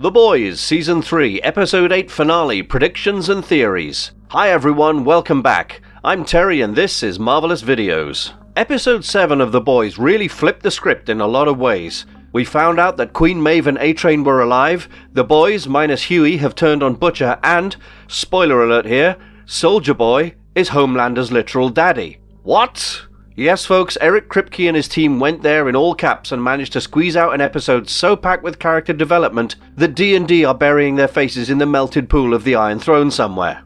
The Boys, Season 3, Episode 8 Finale, Predictions and Theories. Hi everyone, welcome back. I'm Terry and this is Marvelous Videos. Episode 7 of The Boys really flipped the script in a lot of ways. We found out that Queen Maeve and A-Train were alive, the boys, minus Huey, have turned on Butcher, and, spoiler alert here, Soulja Boy is Homelander's literal daddy. What? Yes folks, Eric Kripke and his team went there in all caps and managed to squeeze out an episode so packed with character development that D&D are burying their faces in the melted pool of the Iron Throne somewhere.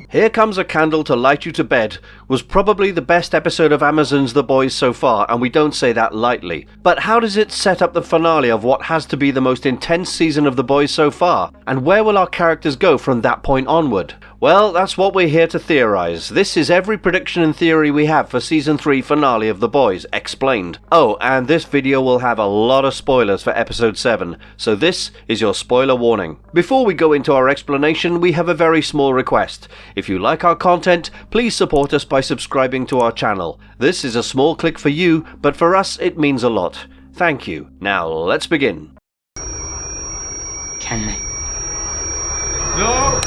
Here Comes a Candle to Light You to Bed was probably the best episode of Amazon's The Boys so far, and we don't say that lightly. But how does it set up the finale of what has to be the most intense season of The Boys so far? And where will our characters go from that point onward? Well, that's what we're here to theorize. This is every prediction and theory we have for Season 3 finale of The Boys, explained. Oh, and this video will have a lot of spoilers for Episode 7, so this is your spoiler warning. Before we go into our explanation, we have a very small request. If you like our content, please support us by subscribing to our channel. This is a small click for you, but for us it means a lot. Thank you. Now, let's begin. Can they? No!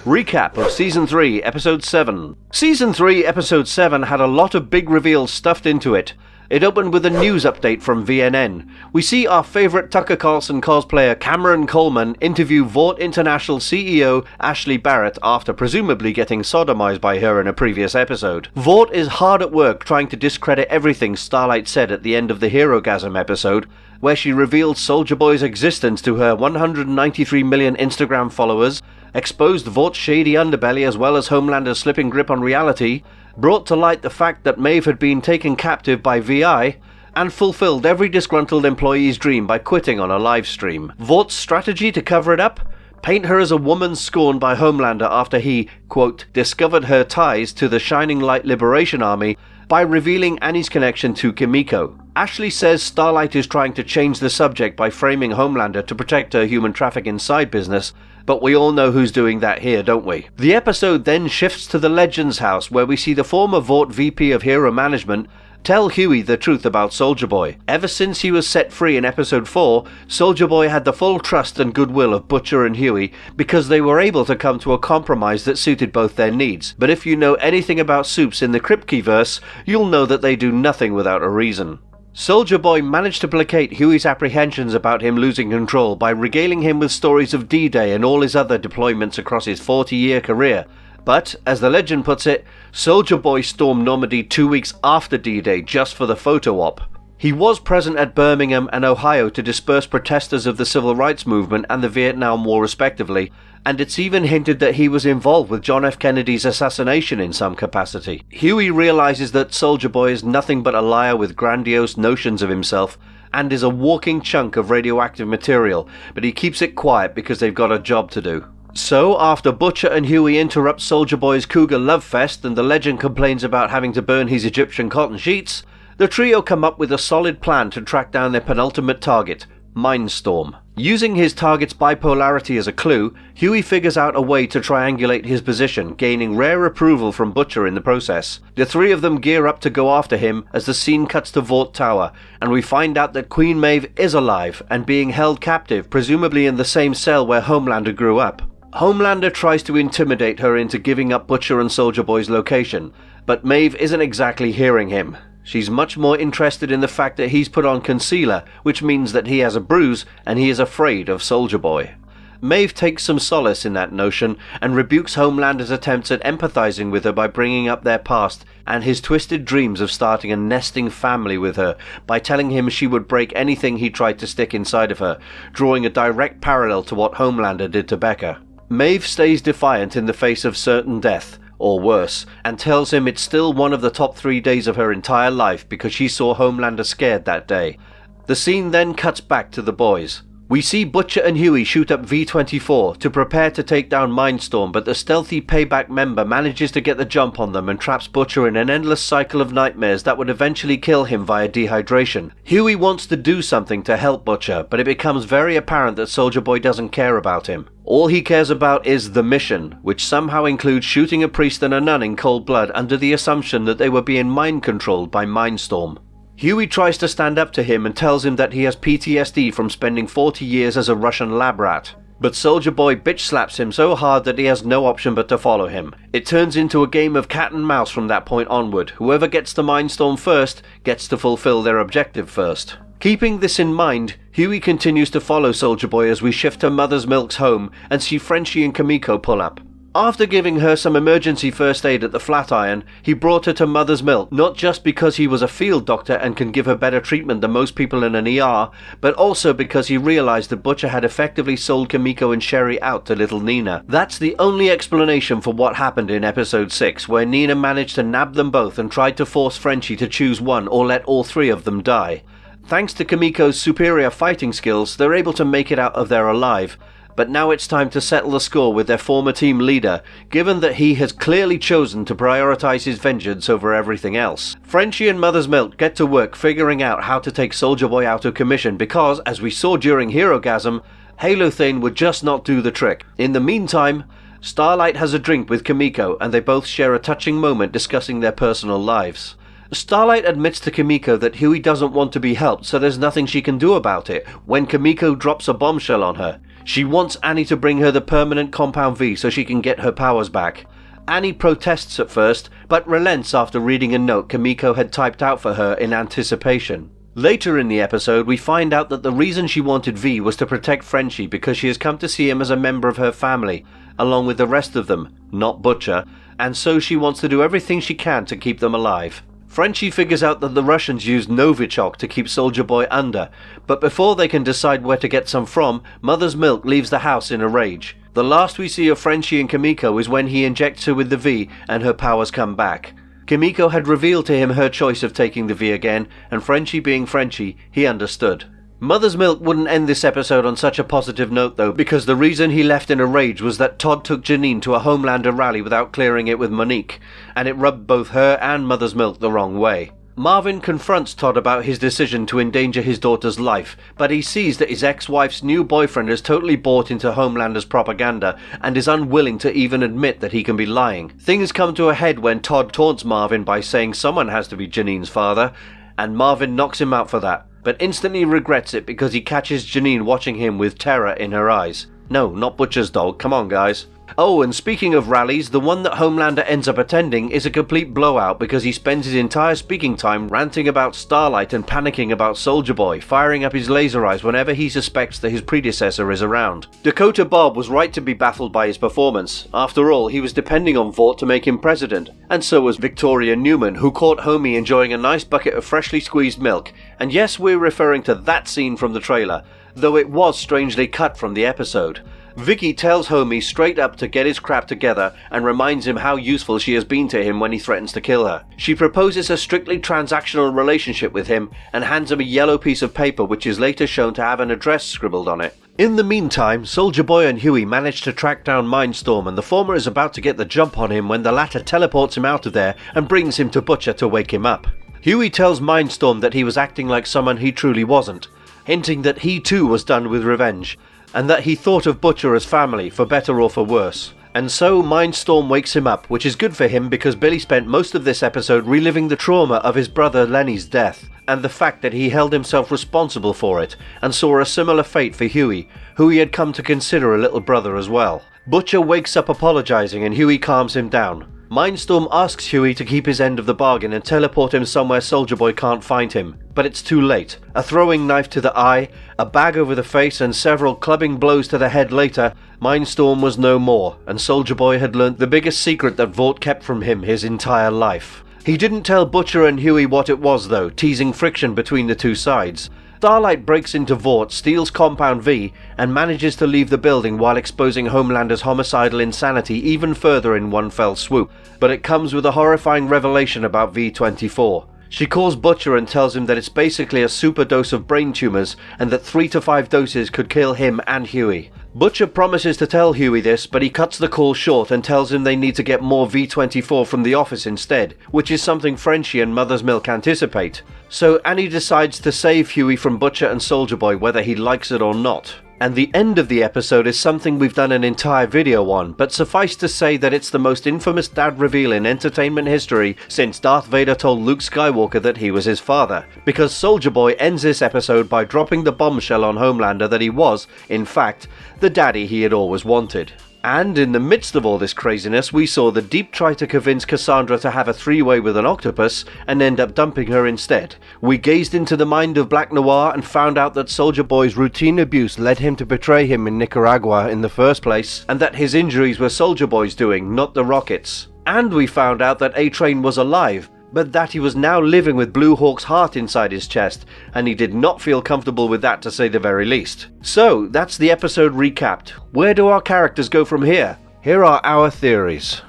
Recap of Season 3, Episode 7. Season 3, Episode 7 had a lot of big reveals stuffed into it. It opened with a news update from VNN. We see our favourite Tucker Carlson cosplayer Cameron Coleman interview Vought International CEO Ashley Barrett after presumably getting sodomized by her in a previous episode. Vought is hard at work trying to discredit everything Starlight said at the end of the Herogasm episode, where she revealed Soulja Boy's existence to her 193 million Instagram followers, exposed Vaught's shady underbelly as well as Homelander's slipping grip on reality, brought to light the fact that Maeve had been taken captive by VI, and fulfilled every disgruntled employee's dream by quitting on a live stream. Vaught's strategy to cover it up? Paint her as a woman scorned by Homelander after he, quote, discovered her ties to the Shining Light Liberation Army by revealing Annie's connection to Kimiko. Ashley says Starlight is trying to change the subject by framing Homelander to protect her human trafficking side business, but we all know who's doing that here, don't we? The episode then shifts to the Legends house, where we see the former Vought VP of Hero Management tell Huey the truth about Soulja Boy. Ever since he was set free in Episode 4, Soulja Boy had the full trust and goodwill of Butcher and Huey because they were able to come to a compromise that suited both their needs. But if you know anything about Supes in the Kripke-verse, you'll know that they do nothing without a reason. Soulja Boy managed to placate Huey's apprehensions about him losing control by regaling him with stories of D-Day and all his other deployments across his 40-year career. But, as the legend puts it, Soulja Boy stormed Normandy 2 weeks after D-Day just for the photo op. He was present at Birmingham and Ohio to disperse protesters of the Civil Rights Movement and the Vietnam War respectively, and it's even hinted that he was involved with John F. Kennedy's assassination in some capacity. Huey realizes that Soulja Boy is nothing but a liar with grandiose notions of himself, and is a walking chunk of radioactive material, but he keeps it quiet because they've got a job to do. So, after Butcher and Huey interrupt Soulja Boy's Cougar Love Fest and the legend complains about having to burn his Egyptian cotton sheets, the trio come up with a solid plan to track down their penultimate target, Mindstorm. Using his target's bipolarity as a clue, Huey figures out a way to triangulate his position, gaining rare approval from Butcher in the process. The three of them gear up to go after him as the scene cuts to Vought Tower, and we find out that Queen Maeve is alive and being held captive, presumably in the same cell where Homelander grew up. Homelander tries to intimidate her into giving up Butcher and Soulja Boy's location, but Maeve isn't exactly hearing him. She's much more interested in the fact that he's put on concealer, which means that he has a bruise and he is afraid of Soulja Boy. Maeve takes some solace in that notion and rebukes Homelander's attempts at empathizing with her by bringing up their past and his twisted dreams of starting a nesting family with her by telling him she would break anything he tried to stick inside of her, drawing a direct parallel to what Homelander did to Becca. Maeve stays defiant in the face of certain death, or worse, and tells him it's still one of the top 3 days of her entire life because she saw Homelander scared that day. The scene then cuts back to the boys. We see Butcher and Huey shoot up V-24 to prepare to take down Mindstorm, but the stealthy Payback member manages to get the jump on them and traps Butcher in an endless cycle of nightmares that would eventually kill him via dehydration. Huey wants to do something to help Butcher, but it becomes very apparent that Soulja Boy doesn't care about him. All he cares about is the mission, which somehow includes shooting a priest and a nun in cold blood under the assumption that they were being mind-controlled by Mindstorm. Huey tries to stand up to him and tells him that he has PTSD from spending 40 years as a Russian lab rat. But Soulja Boy bitch slaps him so hard that he has no option but to follow him. It turns into a game of cat and mouse from that point onward. Whoever gets the Mindstorm first gets to fulfill their objective first. Keeping this in mind, Huey continues to follow Soulja Boy as we shift to Mother's Milk's home and see Frenchie and Kimiko pull up. After giving her some emergency first aid at the Flatiron, he brought her to Mother's Milk, not just because he was a field doctor and can give her better treatment than most people in an ER, but also because he realized that Butcher had effectively sold Kimiko and Sherry out to little Nina. That's the only explanation for what happened in episode 6, where Nina managed to nab them both and tried to force Frenchie to choose one or let all three of them die. Thanks to Kimiko's superior fighting skills, they're able to make it out of there alive. But now it's time to settle the score with their former team leader, given that he has clearly chosen to prioritize his vengeance over everything else. Frenchie and Mother's Milk get to work figuring out how to take Soulja Boy out of commission because, as we saw during Herogasm, Halothane would just not do the trick. In the meantime, Starlight has a drink with Kimiko and they both share a touching moment discussing their personal lives. Starlight admits to Kimiko that Huey doesn't want to be helped, so there's nothing she can do about it, when Kimiko drops a bombshell on her. She wants Annie to bring her the permanent Compound V so she can get her powers back. Annie protests at first, but relents after reading a note Kimiko had typed out for her in anticipation. Later in the episode, we find out that the reason she wanted V was to protect Frenchie because she has come to see him as a member of her family, along with the rest of them, not Butcher, and so she wants to do everything she can to keep them alive. Frenchie figures out that the Russians used Novichok to keep Soulja Boy under, but before they can decide where to get some from, Mother's Milk leaves the house in a rage. The last we see of Frenchie and Kimiko is when he injects her with the V and her powers come back. Kimiko had revealed to him her choice of taking the V again, and Frenchie being Frenchie, he understood. Mother's Milk wouldn't end this episode on such a positive note though, because the reason he left in a rage was that Todd took Janine to a Homelander rally without clearing it with Monique, and it rubbed both her and Mother's Milk the wrong way. Marvin confronts Todd about his decision to endanger his daughter's life, but he sees that his ex-wife's new boyfriend has totally bought into Homelander's propaganda and is unwilling to even admit that he can be lying. Things come to a head when Todd taunts Marvin by saying someone has to be Janine's father, and Marvin knocks him out for that, but instantly regrets it because he catches Janine watching him with terror in her eyes. No, not Butcher's dog, come on guys. Oh, and speaking of rallies, the one that Homelander ends up attending is a complete blowout because he spends his entire speaking time ranting about Starlight and panicking about Soulja Boy, firing up his laser eyes whenever he suspects that his predecessor is around. Dakota Bob was right to be baffled by his performance. After all, he was depending on Vought to make him president, and so was Victoria Newman, who caught Homie enjoying a nice bucket of freshly squeezed milk. And yes, we're referring to that scene from the trailer, though it was strangely cut from the episode. Vicky tells Homie straight up to get his crap together and reminds him how useful she has been to him when he threatens to kill her. She proposes a strictly transactional relationship with him and hands him a yellow piece of paper which is later shown to have an address scribbled on it. In the meantime, Soulja Boy and Huey manage to track down Mindstorm, and the former is about to get the jump on him when the latter teleports him out of there and brings him to Butcher to wake him up. Huey tells Mindstorm that he was acting like someone he truly wasn't, hinting that he too was done with revenge, and that he thought of Butcher as family, for better or for worse. And so Mindstorm wakes him up, which is good for him because Billy spent most of this episode reliving the trauma of his brother Lenny's death, and the fact that he held himself responsible for it, and saw a similar fate for Huey, who he had come to consider a little brother as well. Butcher wakes up apologizing and Huey calms him down. Mindstorm asks Huey to keep his end of the bargain and teleport him somewhere Soulja Boy can't find him, but it's too late. A throwing knife to the eye, a bag over the face and several clubbing blows to the head later, Mindstorm was no more, and Soulja Boy had learnt the biggest secret that Vought kept from him his entire life. He didn't tell Butcher and Huey what it was though, teasing friction between the two sides. Starlight breaks into Vought, steals Compound V, and manages to leave the building while exposing Homelander's homicidal insanity even further in one fell swoop. But it comes with a horrifying revelation about V-24. She calls Butcher and tells him that it's basically a super dose of brain tumors and that 3 to 5 doses could kill him and Huey. Butcher promises to tell Huey this, but he cuts the call short and tells him they need to get more V24 from the office instead, which is something Frenchie and Mother's Milk anticipate. So Annie decides to save Huey from Butcher and Soulja Boy whether he likes it or not. And the end of the episode is something we've done an entire video on, but suffice to say that it's the most infamous dad reveal in entertainment history since Darth Vader told Luke Skywalker that he was his father, because Soulja Boy ends this episode by dropping the bombshell on Homelander that he was, in fact, the daddy he had always wanted. And in the midst of all this craziness, we saw the Deep try to convince Cassandra to have a three-way with an octopus and end up dumping her instead. We gazed into the mind of Black Noir and found out that Soulja Boy's routine abuse led him to betray him in Nicaragua in the first place, and that his injuries were Soulja Boy's doing, not the Rockets. And we found out that A-Train was alive, but that he was now living with Blue Hawk's heart inside his chest, and he did not feel comfortable with that to say the very least. So, that's the episode recapped. Where do our characters go from here? Here are our theories.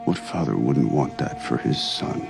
What father wouldn't want that for his son?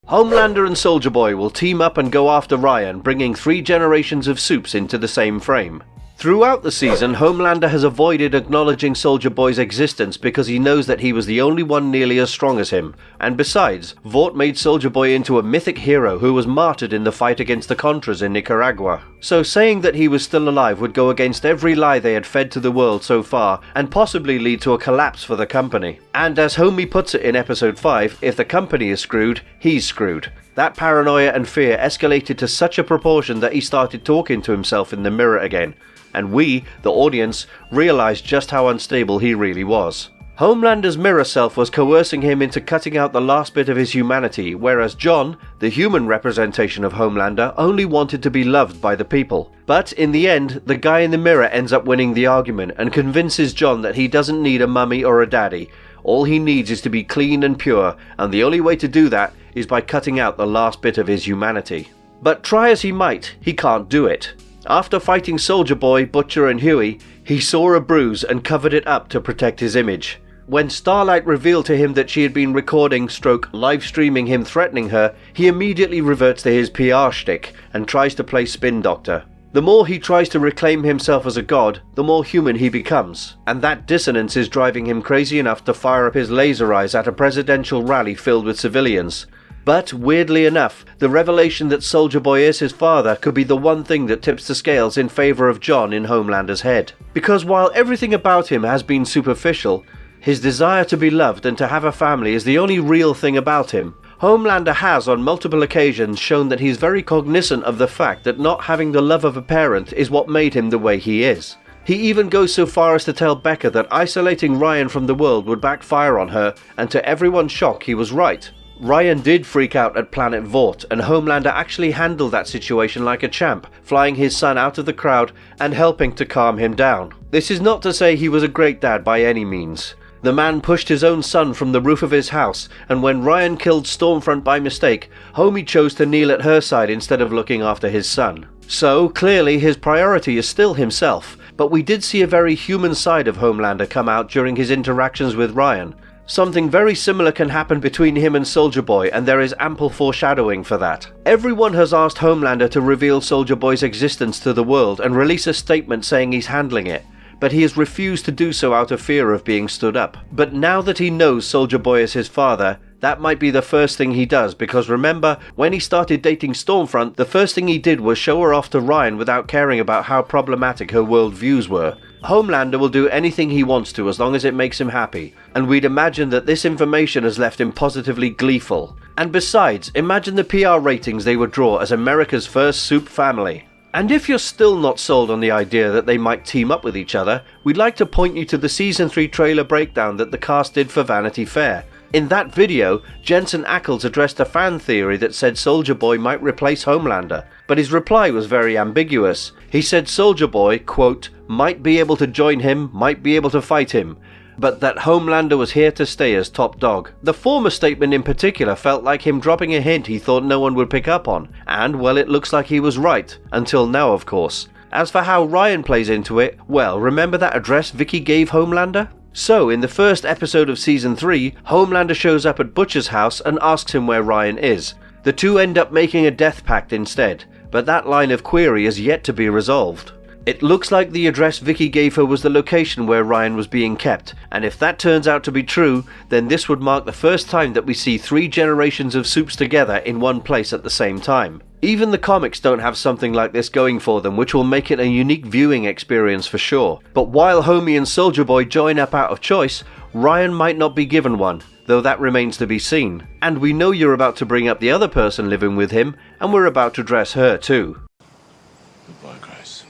Homelander and Soulja Boy will team up and go after Ryan, bringing 3 generations of Supes into the same frame. Throughout the season, Homelander has avoided acknowledging Soulja Boy's existence because he knows that he was the only one nearly as strong as him. And besides, Vought made Soulja Boy into a mythic hero who was martyred in the fight against the Contras in Nicaragua. So saying that he was still alive would go against every lie they had fed to the world so far, and possibly lead to a collapse for the company. And as Homie puts it in episode 5, if the company is screwed, he's screwed. That paranoia and fear escalated to such a proportion that he started talking to himself in the mirror again. And we, the audience, realized just how unstable he really was. Homelander's mirror self was coercing him into cutting out the last bit of his humanity, whereas John, the human representation of Homelander, only wanted to be loved by the people. But in the end, the guy in the mirror ends up winning the argument and convinces John that he doesn't need a mummy or a daddy. All he needs is to be clean and pure, and the only way to do that is by cutting out the last bit of his humanity. But try as he might, he can't do it. After fighting Soulja Boy, Butcher and Huey, he saw a bruise and covered it up to protect his image. When Starlight revealed to him that she had been recording / live streaming him threatening her, he immediately reverts to his PR shtick and tries to play spin doctor. The more he tries to reclaim himself as a god, the more human he becomes, and that dissonance is driving him crazy enough to fire up his laser eyes at a presidential rally filled with civilians. But, weirdly enough, the revelation that Soulja Boy is his father could be the one thing that tips the scales in favour of John in Homelander's head. Because while everything about him has been superficial, his desire to be loved and to have a family is the only real thing about him. Homelander has on multiple occasions shown that he's very cognizant of the fact that not having the love of a parent is what made him the way he is. He even goes so far as to tell Becca that isolating Ryan from the world would backfire on her, and to everyone's shock he was right. Ryan did freak out at Planet Vought, and Homelander actually handled that situation like a champ, flying his son out of the crowd and helping to calm him down. This is not to say he was a great dad by any means. The man pushed his own son from the roof of his house, and when Ryan killed Stormfront by mistake, Homie chose to kneel at her side instead of looking after his son. So, clearly his priority is still himself, but we did see a very human side of Homelander come out during his interactions with Ryan. Something very similar can happen between him and Soulja Boy, and there is ample foreshadowing for that. Everyone has asked Homelander to reveal Soulja Boy's existence to the world and release a statement saying he's handling it, but he has refused to do so out of fear of being stood up. But now that he knows Soulja Boy is his father, that might be the first thing he does, because remember, when he started dating Stormfront, the first thing he did was show her off to Ryan without caring about how problematic her world views were. Homelander will do anything he wants to as long as it makes him happy, and we'd imagine that this information has left him positively gleeful. And besides, imagine the PR ratings they would draw as America's first soup family. And if you're still not sold on the idea that they might team up with each other, we'd like to point you to the Season 3 trailer breakdown that the cast did for Vanity Fair. In that video, Jensen Ackles addressed a fan theory that said Soulja Boy might replace Homelander, but his reply was very ambiguous. He said Soulja Boy, quote, might be able to join him, might be able to fight him, but that Homelander was here to stay as top dog. The former statement in particular felt like him dropping a hint he thought no one would pick up on, and well, it looks like he was right, until now of course. As for how Ryan plays into it, well, remember that address Vicky gave Homelander? So, in the first episode of Season 3, Homelander shows up at Butcher's house and asks him where Ryan is. The two end up making a death pact instead, but that line of query is yet to be resolved. It looks like the address Vicky gave her was the location where Ryan was being kept, and if that turns out to be true, then this would mark the first time that we see 3 generations of Supes together in one place at the same time. Even the comics don't have something like this going for them, which will make it a unique viewing experience for sure. But while Homie and Soulja Boy join up out of choice, Ryan might not be given one, though that remains to be seen. And we know you're about to bring up the other person living with him, and we're about to dress her too. Goodbye, Grace.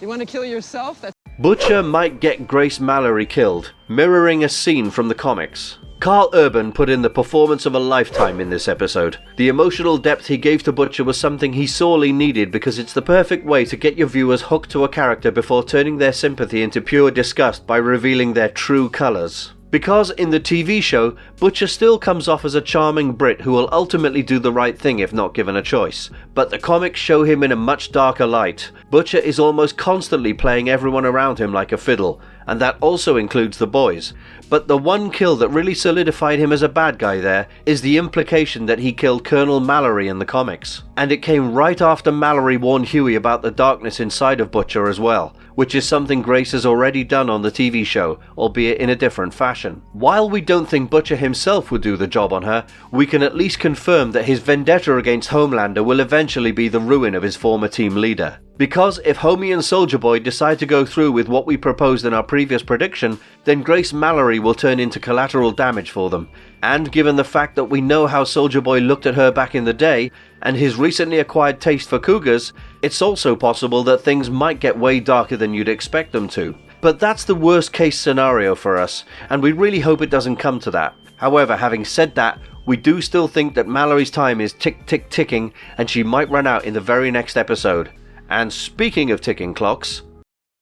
You want to kill yourself? Butcher might get Grace Mallory killed, mirroring a scene from the comics. Carl Urban put in the performance of a lifetime in this episode. The emotional depth he gave to Butcher was something he sorely needed, because it's the perfect way to get your viewers hooked to a character before turning their sympathy into pure disgust by revealing their true colours. Because in the TV show, Butcher still comes off as a charming Brit who will ultimately do the right thing if not given a choice. But the comics show him in a much darker light. Butcher is almost constantly playing everyone around him like a fiddle, and that also includes the boys. But the one kill that really solidified him as a bad guy there is the implication that he killed Colonel Mallory in the comics. And it came right after Mallory warned Huey about the darkness inside of Butcher as well, which is something Grace has already done on the TV show, albeit in a different fashion. While we don't think Butcher himself would do the job on her, we can at least confirm that his vendetta against Homelander will eventually be the ruin of his former team leader. Because if Homie and Soulja Boy decide to go through with what we proposed in our previous prediction, then Grace Mallory will turn into collateral damage for them. And given the fact that we know how Soulja Boy looked at her back in the day, and his recently acquired taste for cougars, it's also possible that things might get way darker than you'd expect them to. But that's the worst case scenario for us, and we really hope it doesn't come to that. However, having said that, we do still think that Mallory's time is ticking, and she might run out in the very next episode. And speaking of ticking clocks,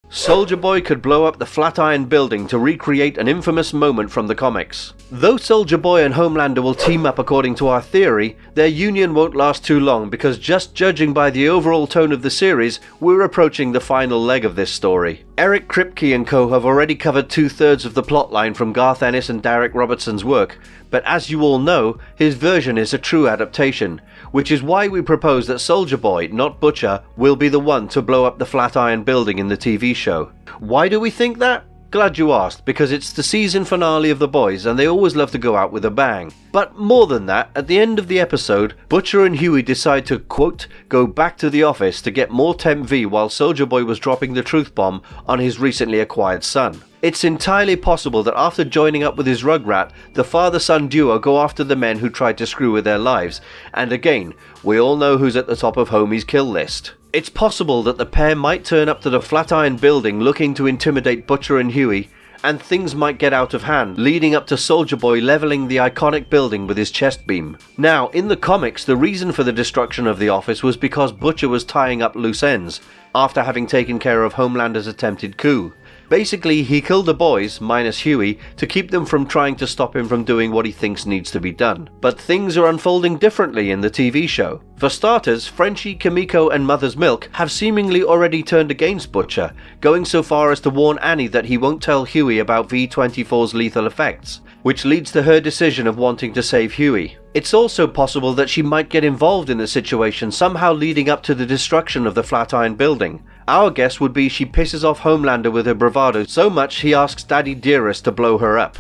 Soulja Boy could blow up the Flatiron Building to recreate an infamous moment from the comics. Though Soulja Boy and Homelander will team up according to our theory, their union won't last too long, because just judging by the overall tone of the series, we're approaching the final leg of this story. Eric Kripke and co have already covered 2/3 of the plotline from Garth Ennis and Derek Robertson's work, but as you all know, his version is a true adaptation, which is why we propose that Soulja Boy, not Butcher, will be the one to blow up the Flatiron Building in the TV show. Why do we think that? Glad you asked, because it's the season finale of The Boys and they always love to go out with a bang. But more than that, at the end of the episode, Butcher and Huey decide to, quote, go back to the office to get more Temp V while Soulja Boy was dropping the truth bomb on his recently acquired son. It's entirely possible that after joining up with his rugrat, the father-son duo go after the men who tried to screw with their lives, and again, we all know who's at the top of Homie's kill list. It's possible that the pair might turn up to the Flatiron Building looking to intimidate Butcher and Huey, and things might get out of hand, leading up to Soulja Boy leveling the iconic building with his chest beam. Now, in the comics, the reason for the destruction of the office was because Butcher was tying up loose ends, after having taken care of Homelander's attempted coup. Basically, he killed the boys, minus Huey, to keep them from trying to stop him from doing what he thinks needs to be done. But things are unfolding differently in the TV show. For starters, Frenchie, Kimiko and Mother's Milk have seemingly already turned against Butcher, going so far as to warn Annie that he won't tell Huey about V24's lethal effects, which leads to her decision of wanting to save Huey. It's also possible that she might get involved in the situation, somehow leading up to the destruction of the Flatiron Building. Our guess would be she pisses off Homelander with her bravado so much he asks Daddy Dearest to blow her up.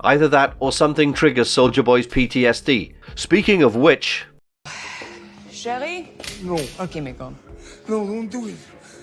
Either that or something triggers Soulja Boy's PTSD. Speaking of which... Chérie? No. Ok, mais come. No, don't do it.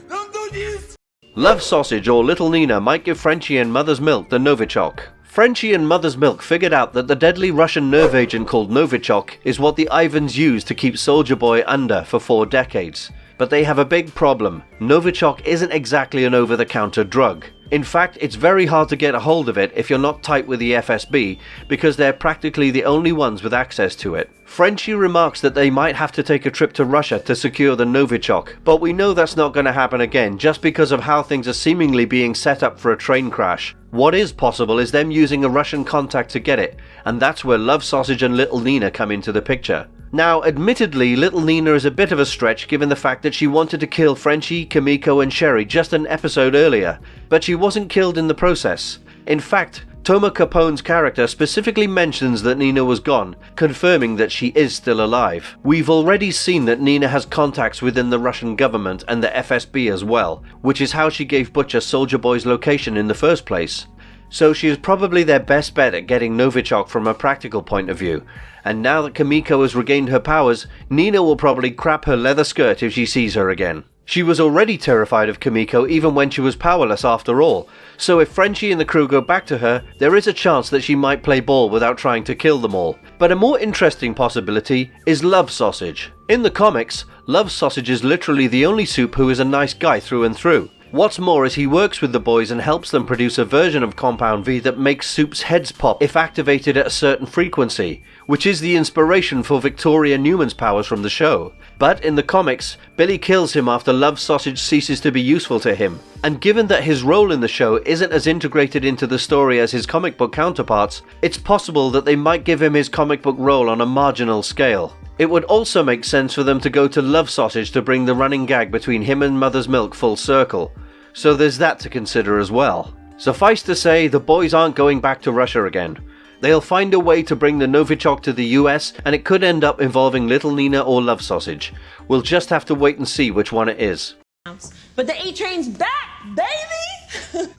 Don't do this! Love Sausage or Little Nina might give Frenchie and Mother's Milk the Novichok. Frenchie and Mother's Milk figured out that the deadly Russian nerve agent called Novichok is what the Ivans used to keep Soulja Boy under for 4 decades. But they have a big problem. Novichok isn't exactly an over-the-counter drug. In fact, it's very hard to get a hold of it if you're not tight with the FSB, because they're practically the only ones with access to it. Frenchie remarks that they might have to take a trip to Russia to secure the Novichok, but we know that's not going to happen again just because of how things are seemingly being set up for a train crash. What is possible is them using a Russian contact to get it, and that's where Love Sausage and Little Nina come into the picture. Now, admittedly, little Nina is a bit of a stretch given the fact that she wanted to kill Frenchie, Kimiko and Sherry just an episode earlier, but she wasn't killed in the process. In fact, Toma Capone's character specifically mentions that Nina was gone, confirming that she is still alive. We've already seen that Nina has contacts within the Russian government and the FSB as well, which is how she gave Butcher Soulja Boy's location in the first place. So she is probably their best bet at getting Novichok from a practical point of view. And now that Kimiko has regained her powers, Nina will probably crap her leather skirt if she sees her again. She was already terrified of Kimiko even when she was powerless after all, so if Frenchie and the crew go back to her, there is a chance that she might play ball without trying to kill them all. But a more interesting possibility is Love Sausage. In the comics, Love Sausage is literally the only Soup who is a nice guy through and through. What's more is he works with the boys and helps them produce a version of Compound V that makes Soup's heads pop if activated at a certain frequency, which is the inspiration for Victoria Newman's powers from the show. But in the comics, Billy kills him after Love Sausage ceases to be useful to him. And given that his role in the show isn't as integrated into the story as his comic book counterparts, it's possible that they might give him his comic book role on a marginal scale. It would also make sense for them to go to Love Sausage to bring the running gag between him and Mother's Milk full circle. So there's that to consider as well. Suffice to say, the boys aren't going back to Russia again. They'll find a way to bring the Novichok to the US, and it could end up involving Little Nina or Love Sausage. We'll just have to wait and see which one it is. But the A-Train's back, baby!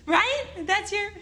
Right? That's your...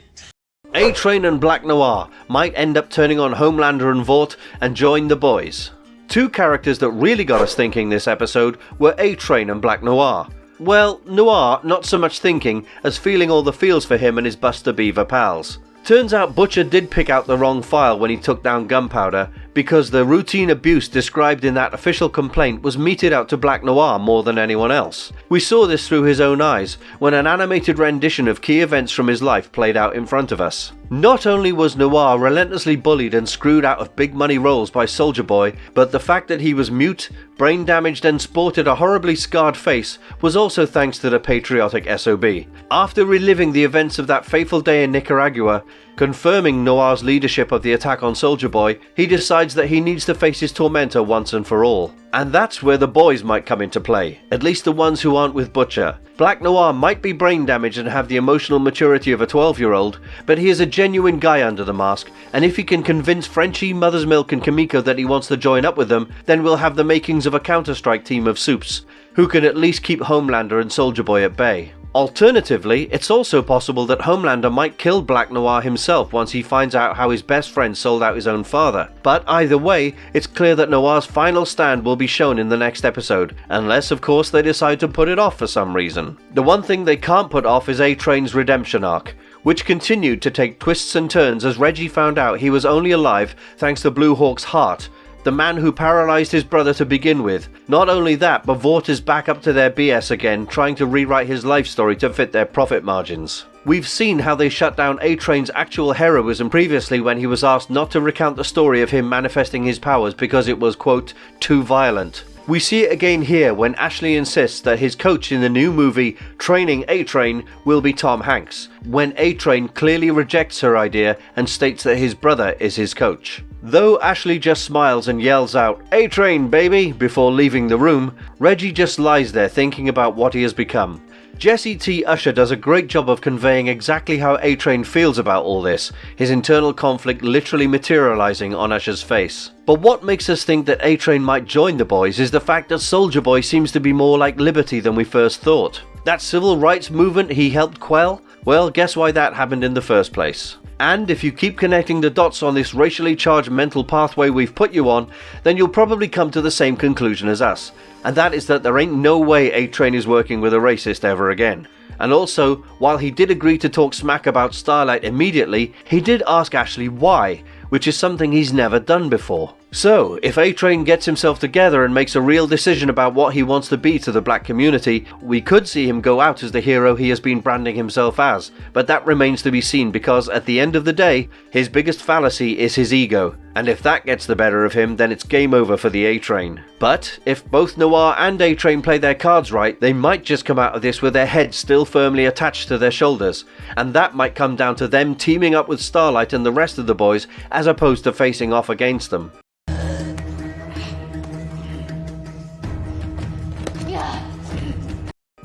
A-Train and Black Noir might end up turning on Homelander and Vought and join the boys. Two characters that really got us thinking this episode were A-Train and Black Noir. Well, Noir not so much thinking as feeling all the feels for him and his Buster Beaver pals. Turns out Butcher did pick out the wrong file when he took down Gunpowder, because the routine abuse described in that official complaint was meted out to Black Noir more than anyone else. We saw this through his own eyes, when an animated rendition of key events from his life played out in front of us. Not only was Noir relentlessly bullied and screwed out of big money roles by Soulja Boy, but the fact that he was mute, brain damaged and sported a horribly scarred face was also thanks to the patriotic SOB. After reliving the events of that fateful day in Nicaragua, confirming Noir's leadership of the attack on Soulja Boy, he decides that he needs to face his tormentor once and for all. And that's where the boys might come into play, at least the ones who aren't with Butcher. Black Noir might be brain damaged and have the emotional maturity of a 12-year-old, but he is a genuine guy under the mask, and if he can convince Frenchie, Mother's Milk and Kimiko that he wants to join up with them, then we'll have the makings of a Counter-Strike team of Soups, who can at least keep Homelander and Soulja Boy at bay. Alternatively, it's also possible that Homelander might kill Black Noir himself once he finds out how his best friend sold out his own father. But either way, it's clear that Noir's final stand will be shown in the next episode, unless of course they decide to put it off for some reason. The one thing they can't put off is A-Train's redemption arc, which continued to take twists and turns as Reggie found out he was only alive thanks to Blue Hawk's heart, the man who paralyzed his brother to begin with. Not only that, but Vought is back up to their BS again, trying to rewrite his life story to fit their profit margins. We've seen how they shut down A-Train's actual heroism previously when he was asked not to recount the story of him manifesting his powers because it was, quote, too violent. We see it again here when Ashley insists that his coach in the new movie Training A-Train will be Tom Hanks, when A-Train clearly rejects her idea and states that his brother is his coach. Though Ashley just smiles and yells out, "A-Train, baby," before leaving the room, Reggie just lies there thinking about what he has become. Jesse T. Usher does a great job of conveying exactly how A-Train feels about all this, his internal conflict literally materializing on Usher's face. But what makes us think that A-Train might join the boys is the fact that Soulja Boy seems to be more like Liberty than we first thought. That civil rights movement he helped quell? Well, guess why that happened in the first place. And if you keep connecting the dots on this racially charged mental pathway we've put you on, then you'll probably come to the same conclusion as us. And that is that there ain't no way A-Train is working with a racist ever again. And also, while he did agree to talk smack about Starlight immediately, he did ask Ashley why, which is something he's never done before. So, if A-Train gets himself together and makes a real decision about what he wants to be to the black community, we could see him go out as the hero he has been branding himself as, but that remains to be seen because at the end of the day, his biggest fallacy is his ego, and if that gets the better of him, then it's game over for the A-Train. But, if both Noir and A-Train play their cards right, they might just come out of this with their heads still firmly attached to their shoulders, and that might come down to them teaming up with Starlight and the rest of the boys as opposed to facing off against them.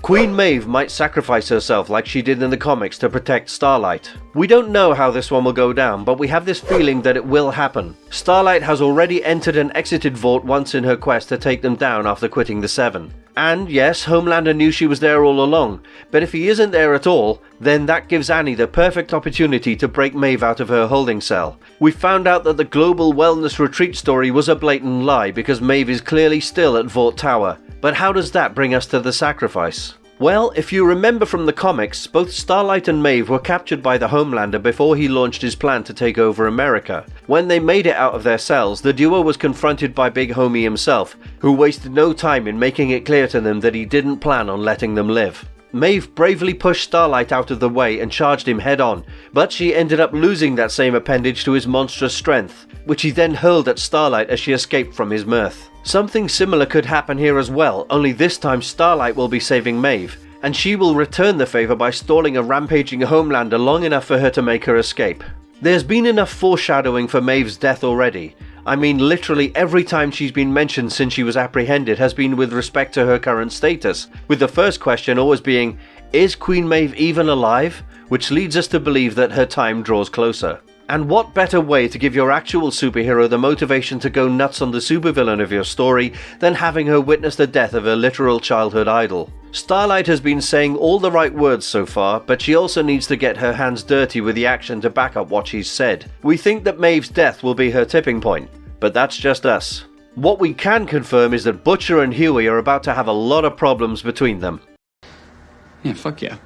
Queen Maeve might sacrifice herself like she did in the comics to protect Starlight. We don't know how this one will go down, but we have this feeling that it will happen. Starlight has already entered and exited Vought once in her quest to take them down after quitting the Seven. And yes, Homelander knew she was there all along, but if he isn't there at all, then that gives Annie the perfect opportunity to break Maeve out of her holding cell. We found out that the global wellness retreat story was a blatant lie because Maeve is clearly still at Vought Tower. But how does that bring us to the sacrifice? Well, if you remember from the comics, both Starlight and Maeve were captured by the Homelander before he launched his plan to take over America. When they made it out of their cells, the duo was confronted by Big Homie himself, who wasted no time in making it clear to them that he didn't plan on letting them live. Maeve bravely pushed Starlight out of the way and charged him head on, but she ended up losing that same appendage to his monstrous strength, which he then hurled at Starlight as she escaped from his mirth. Something similar could happen here as well, only this time Starlight will be saving Maeve, and she will return the favour by stalling a rampaging Homelander long enough for her to make her escape. There's been enough foreshadowing for Maeve's death already. I mean, literally every time she's been mentioned since she was apprehended has been with respect to her current status, with the first question always being, is Queen Maeve even alive? Which leads us to believe that her time draws closer. And what better way to give your actual superhero the motivation to go nuts on the supervillain of your story than having her witness the death of her literal childhood idol? Starlight has been saying all the right words so far, but she also needs to get her hands dirty with the action to back up what she's said. We think that Maeve's death will be her tipping point, but that's just us. What we can confirm is that Butcher and Huey are about to have a lot of problems between them. Yeah, fuck yeah.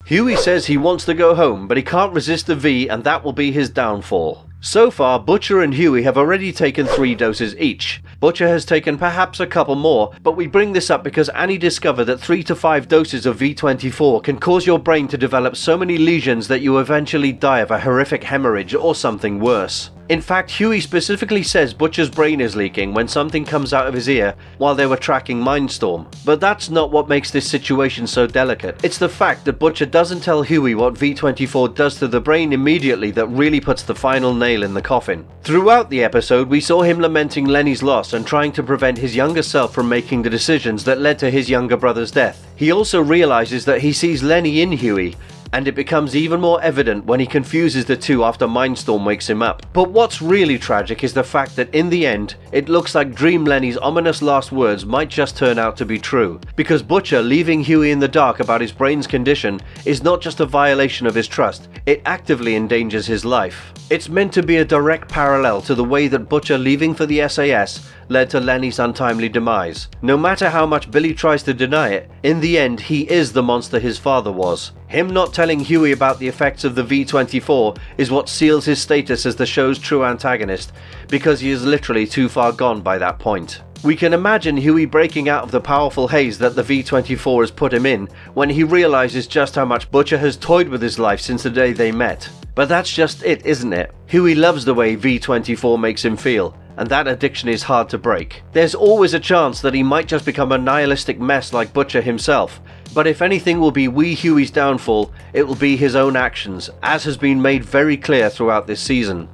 Huey says he wants to go home, but he can't resist the V, and that will be his downfall. So far, Butcher and Huey have already taken 3 doses each. Butcher has taken perhaps a couple more, but we bring this up because Annie discovered that 3 to 5 doses of V24 can cause your brain to develop so many lesions that you eventually die of a horrific hemorrhage or something worse. In fact, Huey specifically says Butcher's brain is leaking when something comes out of his ear while they were tracking Mindstorm. But that's not what makes this situation so delicate. It's the fact that Butcher doesn't tell Huey what V24 does to the brain immediately that really puts the final nail in the coffin. Throughout the episode, we saw him lamenting Lenny's loss and trying to prevent his younger self from making the decisions that led to his younger brother's death. He also realizes that he sees Lenny in Huey, and it becomes even more evident when he confuses the two after Mindstorm wakes him up. But what's really tragic is the fact that in the end, it looks like Dream Lenny's ominous last words might just turn out to be true, because Butcher leaving Huey in the dark about his brain's condition is not just a violation of his trust, it actively endangers his life. It's meant to be a direct parallel to the way that Butcher leaving for the SAS led to Lenny's untimely demise. No matter how much Billy tries to deny it, in the end he is the monster his father was. Him not telling Huey about the effects of the V24 is what seals his status as the show's true antagonist, because he is literally too far gone by that point. We can imagine Huey breaking out of the powerful haze that the V24 has put him in when he realizes just how much Butcher has toyed with his life since the day they met. But that's just it, isn't it? Huey loves the way V24 makes him feel, and that addiction is hard to break. There's always a chance that he might just become a nihilistic mess like Butcher himself, but if anything will be wee Huey's downfall, it will be his own actions, as has been made very clear throughout this season.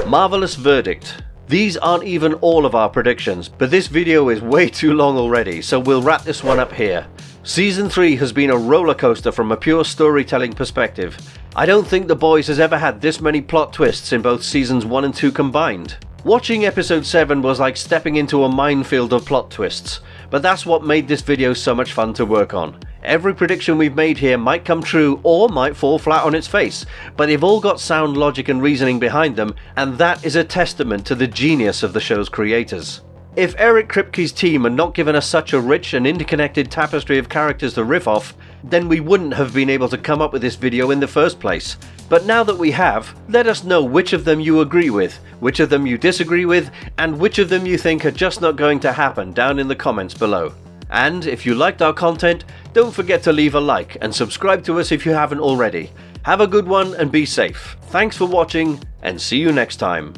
Marvelous verdict. These aren't even all of our predictions, but this video is way too long already, so we'll wrap this one up here. Season 3 has been a roller coaster from a pure storytelling perspective. I don't think The Boys has ever had this many plot twists in both seasons 1 and 2 combined. Watching episode 7 was like stepping into a minefield of plot twists, but that's what made this video so much fun to work on. Every prediction we've made here might come true or might fall flat on its face, but they've all got sound logic and reasoning behind them, and that is a testament to the genius of the show's creators. If Eric Kripke's team had not given us such a rich and interconnected tapestry of characters to riff off, then we wouldn't have been able to come up with this video in the first place. But now that we have, let us know which of them you agree with, which of them you disagree with, and which of them you think are just not going to happen down in the comments below. And if you liked our content, don't forget to leave a like and subscribe to us if you haven't already. Have a good one and be safe. Thanks for watching, and see you next time.